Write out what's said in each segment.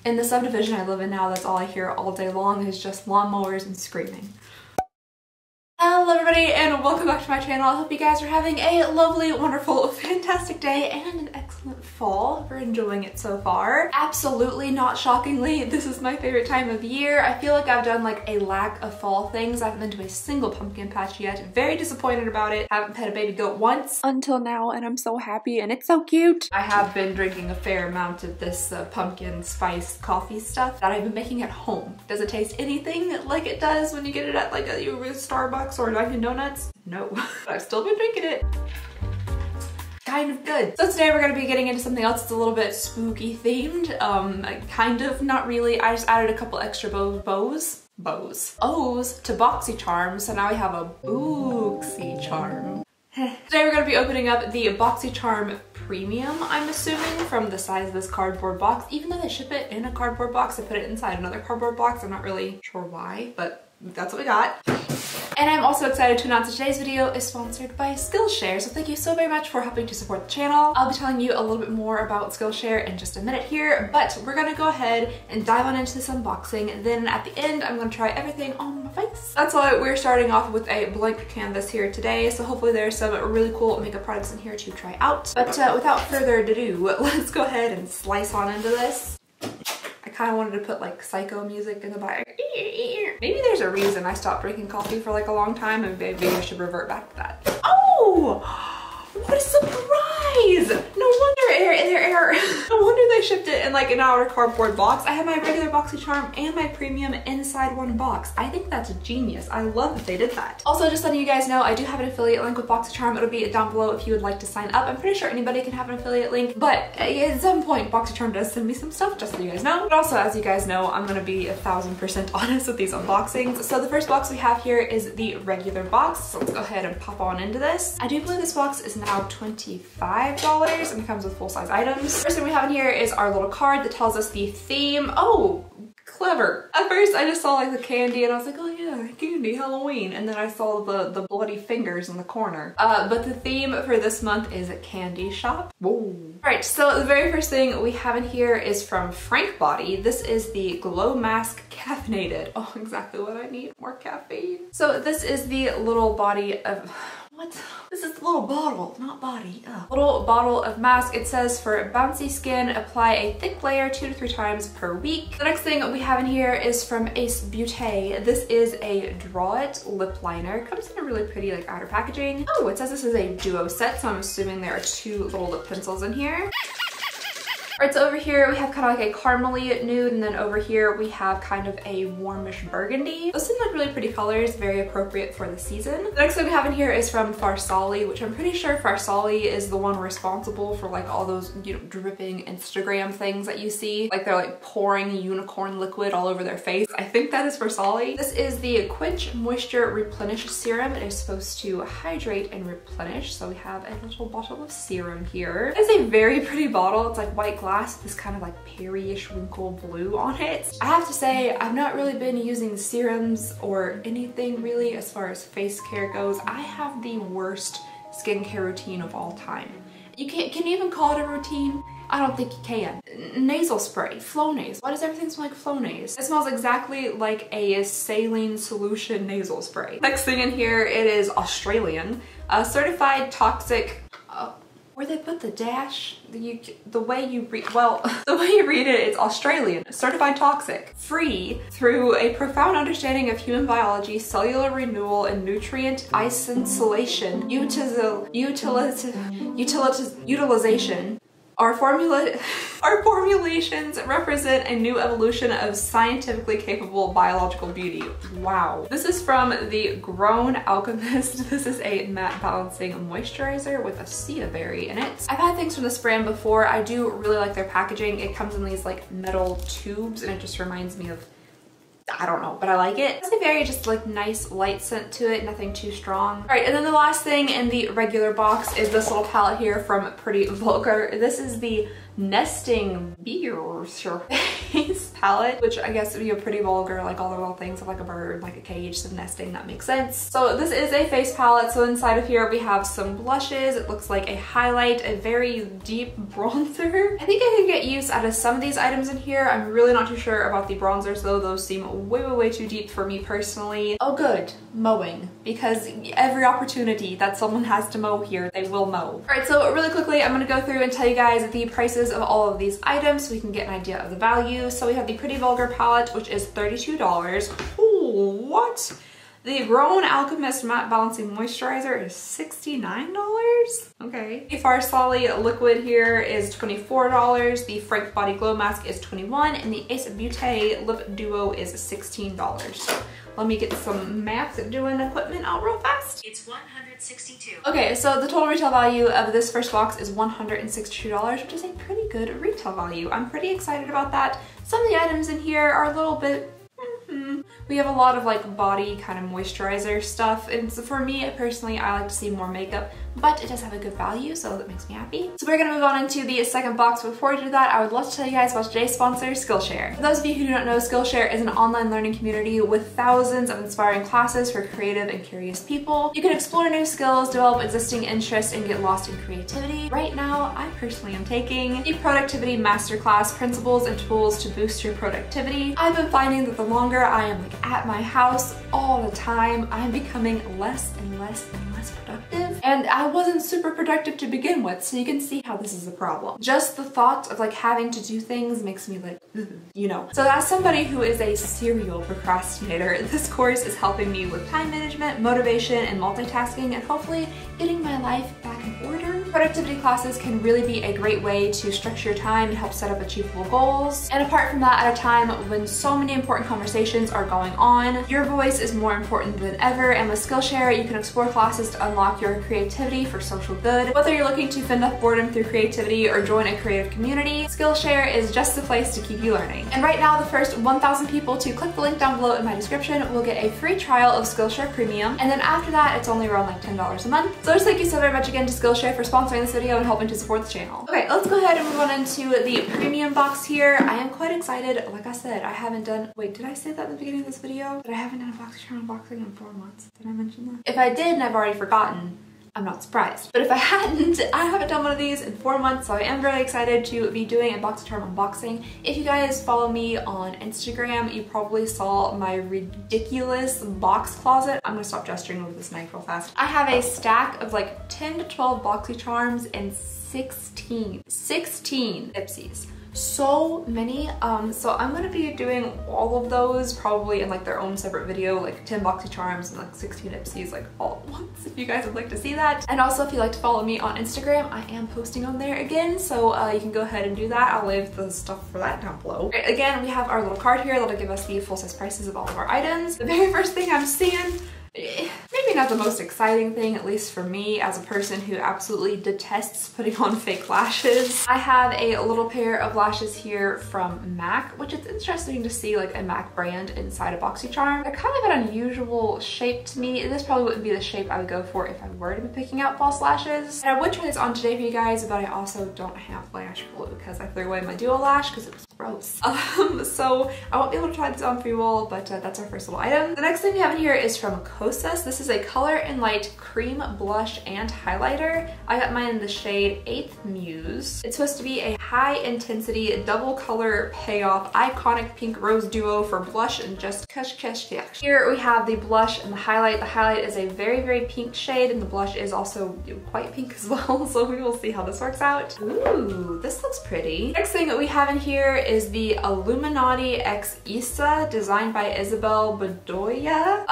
In the subdivision I live in now, that's all I hear all day long is just lawnmowers and screaming. Hello everybody and welcome back to my channel. I hope you guys are having a lovely, wonderful, fantastic day and an excellent fall. We're enjoying it so far. Absolutely not shockingly, this is my favorite time of year. I feel like I've done like a lack of fall things. I haven't been to a single pumpkin patch yet. Very disappointed about it. Haven't pet a baby goat once until now and I'm so happy and it's so cute. I have been drinking a fair amount of this pumpkin spice coffee stuff that I've been making at home. Does it taste anything like it does when you get it at like a Starbucks or Dunkin' Donuts? No, but I've still been drinking it. Kind of good. So today we're gonna be getting into something else that's a little bit spooky themed. Kind of, not really. I just added a couple extra O's to Boxycharm, so now we have a Boxycharm. Today we're gonna be opening up the Boxycharm Premium, I'm assuming, from the size of this cardboard box. Even though they ship it in a cardboard box, I put it inside another cardboard box. I'm not really sure why, but that's what we got. And I'm also excited to announce that today's video is sponsored by Skillshare, so thank you so very much for helping to support the channel. I'll be telling you a little bit more about Skillshare in just a minute here, but we're gonna go ahead and dive on into this unboxing. Then at the end, I'm gonna try everything on my face. That's why we're starting off with a blank canvas here today, so hopefully there's some really cool makeup products in here to try out. But without further ado, let's go ahead and slice on into this. I kind of wanted to put like psycho music in the back. Maybe there's a reason I stopped drinking coffee for like a long time and maybe I should revert back to that. Oh! What a surprise! No wonder no wonder they shipped it in like an outer cardboard box. I have my regular Boxycharm and my premium inside one box. I think that's genius. I love that they did that. Also, just letting you guys know, I do have an affiliate link with Boxycharm. It'll be down below if you would like to sign up. I'm pretty sure anybody can have an affiliate link, but at some point Boxycharm does send me some stuff, just so you guys know. But also, as you guys know, I'm gonna be 1000% honest with these unboxings. So the first box we have here is the regular box. So let's go ahead and pop on into this. I do believe this box is now $25 and it comes with full-size items. First thing we have in here is our little card that tells us the theme. Oh, clever. At first I just saw like the candy and I was like, oh yeah, candy, Halloween. And then I saw the bloody fingers in the corner. But the theme for this month is a candy shop. Whoa. Alright, so the very first thing we have in here is from Frank Body. This is the Glow Mask Caffeinated. Oh, exactly what I need, more caffeine. So this is the little body of, what? This is the little bottle, not body. Ugh. Little bottle of mask. It says for bouncy skin, apply a thick layer 2 to 3 times per week. The next thing we have in here is from Ace Beauté. This is a Draw It lip liner. It comes in a really pretty like outer packaging. Oh, it says this is a duo set, so I'm assuming there are 2 little lip pencils in here. Alright, so over here we have kind of like a caramely nude, and then over here we have kind of a warmish burgundy. Those seem like really pretty colors, very appropriate for the season. The next thing we have in here is from Farsali, which I'm pretty sure Farsali is the one responsible for like all those, you know, dripping Instagram things that you see. Like they're like pouring unicorn liquid all over their face. I think that is Farsali. This is the Quench Moisture Replenish Serum. It is supposed to hydrate and replenish. So we have a little bottle of serum here. It's a very pretty bottle. It's like white glass. This kind of like Perry-ish wrinkle blue on it. I have to say, I've not really been using serums or anything really as far as face care goes. I have the worst skincare routine of all time. Can you even call it a routine? I don't think you can. Nasal spray, Flonase. Why does everything smell like Flonase? It smells exactly like a saline solution nasal spray. Next thing in here, it is Australian. Certified toxic, where they put the dash, the way you read it, it's Australian. Certified toxic. Free through a profound understanding of human biology, cellular renewal, and nutrient isolation, utilization. Our formulations represent a new evolution of scientifically capable biological beauty. Wow. This is from the Grown Alchemist. This is a matte balancing moisturizer with a cedar berry in it. I've had things from this brand before. I do really like their packaging. It comes in these like metal tubes and it just reminds me of, I don't know, but I like it. It's a very just like nice light scent to it, nothing too strong. All right, and then the last thing in the regular box is this little palette here from Pretty Vulgar. This is the nesting face palette, which I guess would be a pretty vulgar, like all the little things of like a bird, like a cage, some nesting, that makes sense. So this is a face palette. So inside of here we have some blushes. It looks like a highlight, a very deep bronzer. I think I could get use out of some of these items in here. I'm really not too sure about the bronzers though. Those seem way too deep for me personally. Oh good, mowing, because every opportunity that someone has to mow here, they will mow. All right, so really quickly, I'm gonna go through and tell you guys the prices of all of these items so we can get an idea of the value. So we have the Pretty Vulgar palette, which is $32. Oh, what? The Grown Alchemist Matte Balancing Moisturizer is $69. Okay. The Farsali liquid here is $24. The Frank Body Glow Mask is $21, and the Ace Beauté Lip Duo is $16. So let me get some math doing equipment out real fast. It's $162. Okay, so the total retail value of this first box is $162, which is a pretty good retail value. I'm pretty excited about that. Some of the items in here are a little bit we have a lot of like body kind of moisturizer stuff, and so for me personally, I like to see more makeup, but it does have a good value, so that makes me happy. So we're gonna move on into the second box. Before we do that, I would love to tell you guys about today's sponsor, Skillshare. For those of you who do not know, Skillshare is an online learning community with thousands of inspiring classes for creative and curious people. You can explore new skills, develop existing interests, and get lost in creativity. Right now, I personally am taking the Productivity Masterclass, Principles and Tools to Boost Your Productivity. I've been finding that the longer I am like at my house all the time, I'm becoming less and less productive. And I wasn't super productive to begin with, so you can see how this is a problem. Just the thought of like having to do things makes me like, you know. So as somebody who is a serial procrastinator, this course is helping me with time management, motivation, and multitasking, and hopefully getting my life back in order. Productivity classes can really be a great way to structure your time and help set up achievable goals. And apart from that, at a time when so many important conversations are going on, your voice is more important than ever, and with Skillshare, you can explore classes to unlock your creativity for social good. Whether you're looking to fend off boredom through creativity or join a creative community, Skillshare is just the place to keep you learning. And right now, the first 1,000 people to click the link down below in my description will get a free trial of Skillshare Premium, and then after that, it's only around like $10 a month. So just thank you so very much again to Skillshare for sponsoring this video and helping to support the channel. Okay, let's go ahead and move on into the premium box here. I am quite excited. Like I said, I haven't done, wait, did I say that at the beginning of this video? That I haven't done a Boxycharm unboxing in 4 months. Did I mention that? If I did and I've already forgotten, I'm not surprised. But if I hadn't, I haven't done one of these in 4 months, so I am really excited to be doing a Boxycharm unboxing. If you guys follow me on Instagram, you probably saw my ridiculous box closet. I'm gonna stop gesturing over this knife real fast. I have a stack of like 10 to 12 Boxycharms and 16 Ipsies. So many, so I'm gonna be doing all of those probably in like their own separate video, like 10 Boxycharms and like 16 Ipsies like all at once, if you guys would like to see that. And also if you like to follow me on Instagram, I am posting on there again, so you can go ahead and do that. I'll leave the stuff for that down below. Right, again, we have our little card here that'll give us the full size prices of all of our items. The very first thing I'm seeing, maybe not the most exciting thing, at least for me as a person who absolutely detests putting on fake lashes. I have a little pair of lashes here from MAC, which is interesting to see like a MAC brand inside a Boxycharm. They're kind of an unusual shape to me. This probably wouldn't be the shape I would go for if I were to be picking out false lashes. And I would try this on today for you guys, but I also don't have lash glue because I threw away my dual lash because it was gross. So I won't be able to try this on for you all, but that's our first little item. The next thing we have in here is from Kosas. This is a Color and Light cream blush and highlighter. I got mine in the shade 8th Muse. It's supposed to be a high intensity double color payoff iconic pink rose duo for blush and just kush kush kush. Here we have the blush and the highlight. The highlight is a very pink shade, and the blush is also quite pink as well, so we will see how this works out. Ooh, this looks pretty. Next thing that we have in here is the Illuminati X Issa, designed by Isabel Bedoya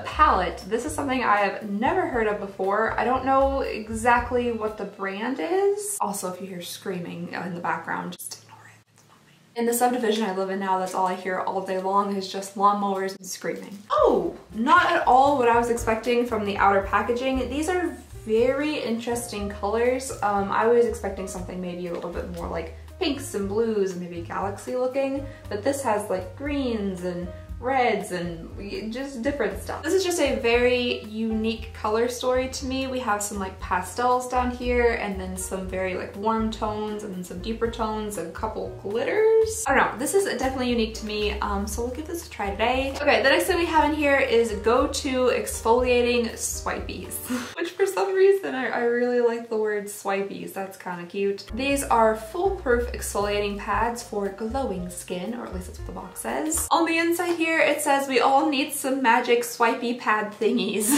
palette. This is something I have never heard of before. I don't know exactly what the brand is. Also, if you hear screaming in the background, just ignore it. It's fine. In the subdivision I live in now, that's all I hear all day long is just lawnmowers and screaming. Oh, not at all what I was expecting from the outer packaging. These are very interesting colors. I was expecting something maybe a little bit more like pinks and blues and maybe galaxy looking, but this has like greens and reds and just different stuff. This is just a very unique color story to me. We have some like pastels down here and then some very like warm tones and then some deeper tones and a couple glitters. I don't know, this is definitely unique to me, so we'll give this a try today. Okay, the next thing we have in here is go-to exfoliating swipies, which for some reason I really like the word swipies. That's kind of cute. These are foolproof exfoliating pads for glowing skin, or at least that's what the box says. On the inside here it says we all need some magic swipey pad thingies.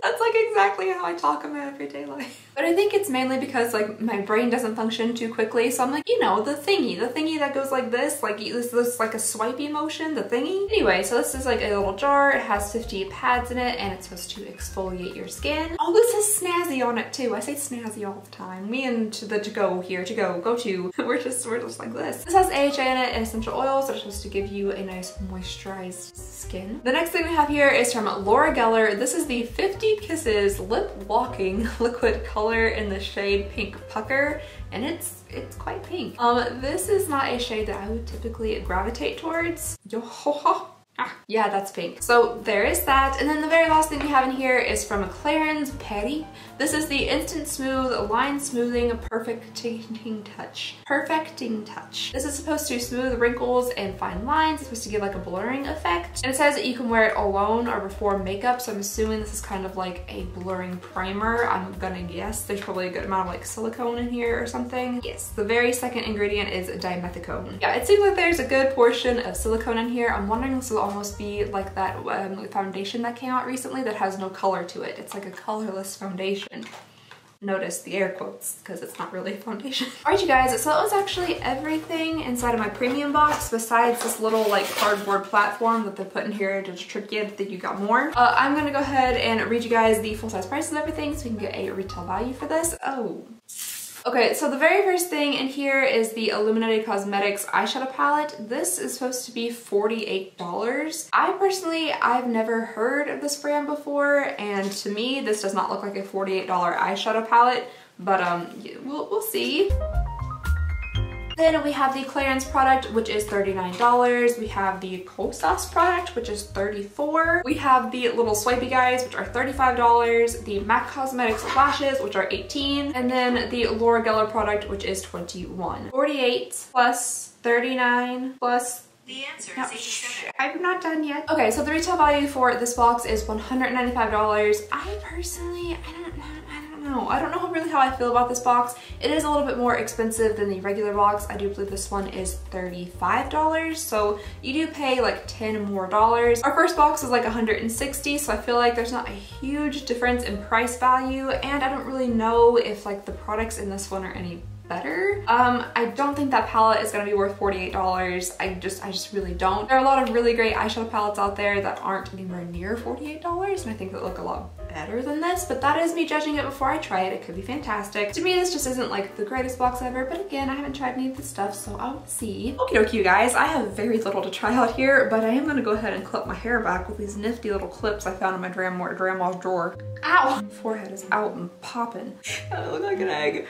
That's like exactly how I talk in my everyday life. But I think it's mainly because like my brain doesn't function too quickly, so I'm like, you know, the thingy that goes like this like a swipey motion, the thingy. Anyway, so this is like a little jar. It has 50 pads in it and it's supposed to exfoliate your skin. Oh, this is snazzy on it too. I say snazzy all the time. Me and the go-to, we're just like this. This has AHA in it and essential oils that are supposed to give you a nice moisturized skin. The next thing we have here is from Laura Geller. This is the 50 Kisses Lip Walking Liquid Color in the shade Pink Pucker, and it's quite pink. This is not a shade that I would typically gravitate towards. Yeah, that's pink. So there is that. And then the very last thing we have in here is from Clarins Petty. This is the Instant Smooth Line Smoothing Perfecting Touch. This is supposed to smooth wrinkles and fine lines. It's supposed to give like a blurring effect. And it says that you can wear it alone or before makeup. So I'm assuming this is kind of like a blurring primer. I'm gonna guess there's probably a good amount of like silicone in here or something. Yes, the very second ingredient is dimethicone. Yeah, it seems like there's a good portion of silicone in here. I'm wondering if this will almost be like that foundation that came out recently that has no color to it. It's like a colorless foundation. Notice the air quotes because it's not really a foundation. Alright you guys, so that was actually everything inside of my premium box besides this little like cardboard platform that they put in here to trick you to think you got more. I'm gonna go ahead and read you guys the full-size price of everything so we can get a retail value for this. Okay, so the very first thing in here is the Illuminated Cosmetics eyeshadow palette. This is supposed to be $48. I've never heard of this brand before, and to me, this does not look like a $48 eyeshadow palette, but we'll see. Then we have the Clarins product, which is $39. We have the Kosas product, which is $34. We have the little swipey guys, which are $35. The MAC Cosmetics lashes, which are $18. And then the Laura Geller product, which is $21. 48 plus 39 plus... The answer is 87. I'm not done yet. Okay, so the retail value for this box is $195. I personally, I don't know. I don't know really how I feel about this box. It is a little bit more expensive than the regular box. I do believe this one is $35, so you do pay like $10 more. Our first box was like $160, so I feel like there's not a huge difference in price value, and I don't really know if like the products in this one are any better. I don't think that palette is gonna be worth $48. I just really don't. There are a lot of really great eyeshadow palettes out there that aren't anywhere near $48, and I think they look a lot better than this, but that is me judging it before I try it. It could be fantastic. To me, this just isn't like the greatest box ever, but again, I haven't tried any of this stuff, so I'll see. Okie dokie, you guys. I have very little to try out here, but I am gonna go ahead and clip my hair back with these nifty little clips I found in my grandma's drawer. Ow! My forehead is out and popping. I look like an egg.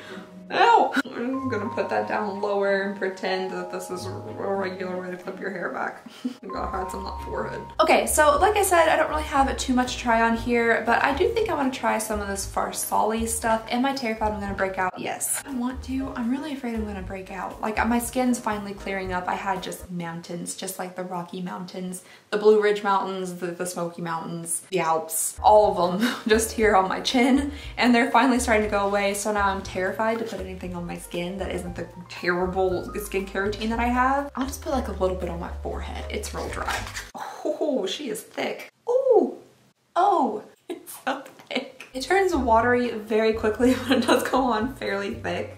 Ow! I'm gonna put that down lower and pretend that this is a regular way to clip your hair back. You gotta hide some of that forehead. Okay, so like I said, I don't really have too much to try on here, but I do think I want to try some of this Farsali stuff. Am I terrified I'm gonna break out? Yes. I want to. I'm really afraid I'm gonna break out. Like, my skin's finally clearing up. I had just mountains, just like the Rocky Mountains, the Blue Ridge Mountains, the Smoky Mountains, the Alps, all of them just here on my chin, and they're finally starting to go away, so now I'm terrified to put anything on my skin that isn't the terrible skincare routine that I have. I'll just put like a little bit on my forehead. It's real dry. Oh, she is thick. Ooh. Oh, it's so thick. It turns watery very quickly, but it does go on fairly thick.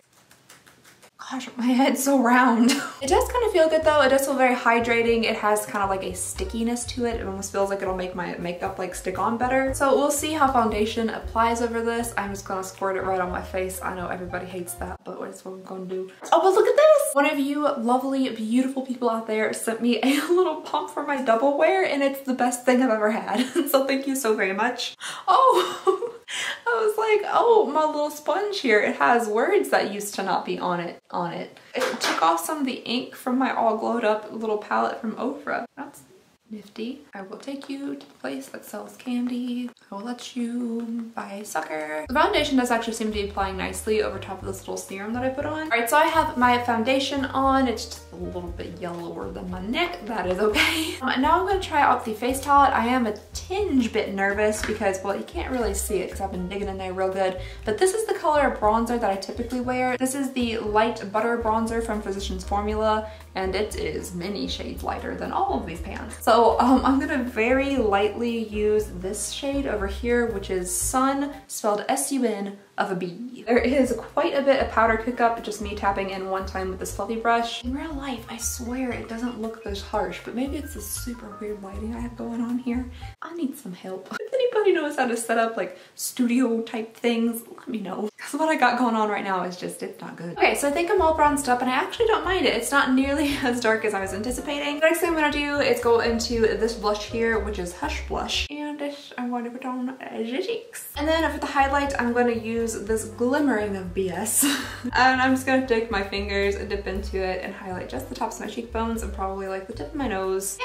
Gosh, my head's so round. It does kind of feel good though. It does feel very hydrating. It has kind of like a stickiness to it. It almost feels like it'll make my makeup like stick on better. So we'll see how foundation applies over this. I'm just gonna squirt it right on my face. I know everybody hates that, but that's what I'm gonna do. Oh, but look at this! One of you lovely, beautiful people out there sent me a little pump for my double wear, and it's the best thing I've ever had. So thank you so very much. Oh! I was like, oh, my little sponge here, it has words that used to not be on it. It took off some of the ink from my all glowed up little palette from Ofra. That's Nifty. I will take you to the place that sells candy. I will let you buy a sucker. The foundation does actually seem to be applying nicely over top of this little serum that I put on. All right, so I have my foundation on. It's just a little bit yellower than my neck. That is okay. Now I'm gonna try out the face palette. I am a tinge bit nervous because, well, you can't really see it because I've been digging in there real good, but this is the color bronzer that I typically wear. This is the Light Butter Bronzer from Physicians Formula, and it is many shades lighter than all of these pans. So I'm gonna very lightly use this shade over here, which is Sun, spelled S-U-N, of a B. There is quite a bit of powder pickup, just me tapping in one time with this fluffy brush. In real life, I swear it doesn't look this harsh, but maybe it's this super weird lighting I have going on here. I need some help. If anybody knows how to set up like studio type things, let me know. Because what I got going on right now is just, it's not good. Okay, so I think I'm all bronzed up and I actually don't mind it. It's not nearly as dark as I was anticipating. The next thing I'm gonna do is go into this blush here, which is Hush Blush. And I'm going to put on the cheeks. And then for the highlight, I'm going to use this glimmering of BS. And I'm just gonna take my fingers and dip into it and highlight just the tops of my cheekbones and probably like the tip of my nose.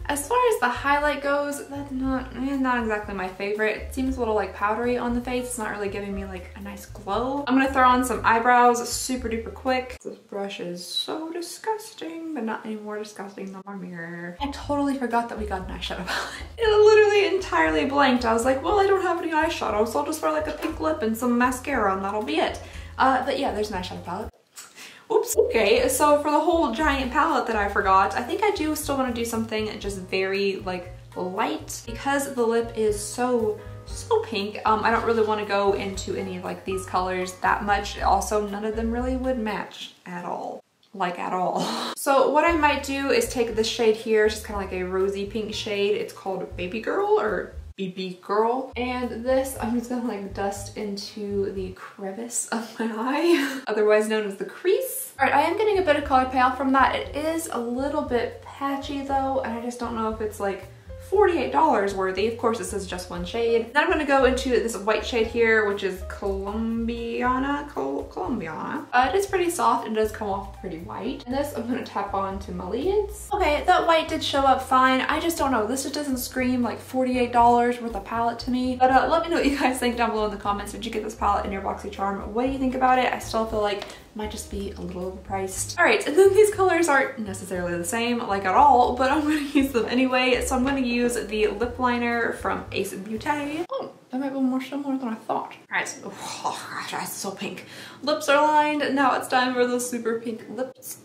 As far as the highlight goes, that's not exactly my favorite. It seems a little like powdery on the face. It's not really giving me like a nice glow. I'm gonna throw on some eyebrows super duper quick. This brush is so disgusting, but not any more disgusting than my mirror. I totally forgot that we got an eyeshadow palette. It literally entirely blanked. I was like, well, I don't have any eyeshadow, so I'll just wear like a pink lip and some mascara and that'll be it. But yeah, there's an eyeshadow palette. Oops. Okay, so for the whole giant palette that I forgot, I think I do still want to do something just very like light because the lip is so pink. I don't really want to go into any of like these colors that much. Also, none of them really would match at all. Like at all. So what I might do is take this shade here, just kind of like a rosy pink shade. It's called Baby Girl or BB Girl. And this I'm just gonna like dust into the crevice of my eye, otherwise known as the crease. All right, I am getting a bit of color payoff from that. It is a little bit patchy though, and I just don't know if it's like $48 worthy. Of course, this is just one shade. Then I'm gonna go into this white shade here, which is Colombiana. It is pretty soft and does come off pretty white. And this I'm gonna tap on to my lids. Okay, that white did show up fine. I just don't know. This just doesn't scream like $48 worth of palette to me. But let me know what you guys think down below in the comments. Did you get this palette in your Boxycharm? What do you think about it? I still feel like might just be a little overpriced. All right, and then these colors aren't necessarily the same, like at all, but I'm gonna use them anyway. So I'm gonna use the lip liner from Ace Beauté. Oh, that might be more similar than I thought. All right, so, oh gosh, it's so pink. Lips are lined, now it's time for the super pink lips.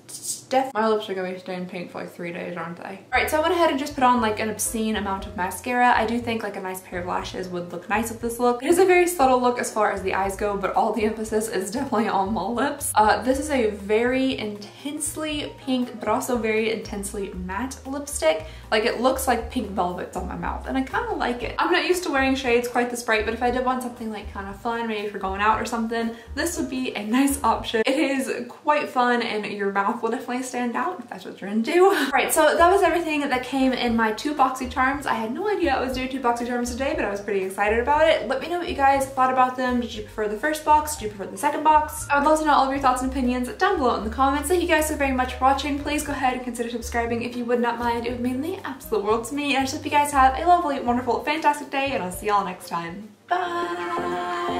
My lips are gonna be staying pink for like 3 days, aren't they? All right, so I went ahead and just put on like an obscene amount of mascara. I do think like a nice pair of lashes would look nice with this look. It is a very subtle look as far as the eyes go, but all the emphasis is definitely on my lips. This is a very intensely pink, but also very intensely matte lipstick. Like it looks like pink velvet on my mouth, and I kind of like it. I'm not used to wearing shades quite this bright, but if I did want something like kind of fun, maybe for going out or something, this would be a nice option. It is quite fun, and your mouth will definitely stand out if that's what you're into. All right, so that was everything that came in my 2 Boxycharms. I had no idea I was doing 2 Boxycharms today, but I was pretty excited about it. Let me know what you guys thought about them. Did you prefer the first box? Did you prefer the second box? I would love to know all of your thoughts and opinions down below in the comments. Thank you guys so very much for watching. Please go ahead and consider subscribing if you would not mind. It would mean the absolute world to me. And I just hope you guys have a lovely, wonderful, fantastic day, and I'll see y'all next time. Bye!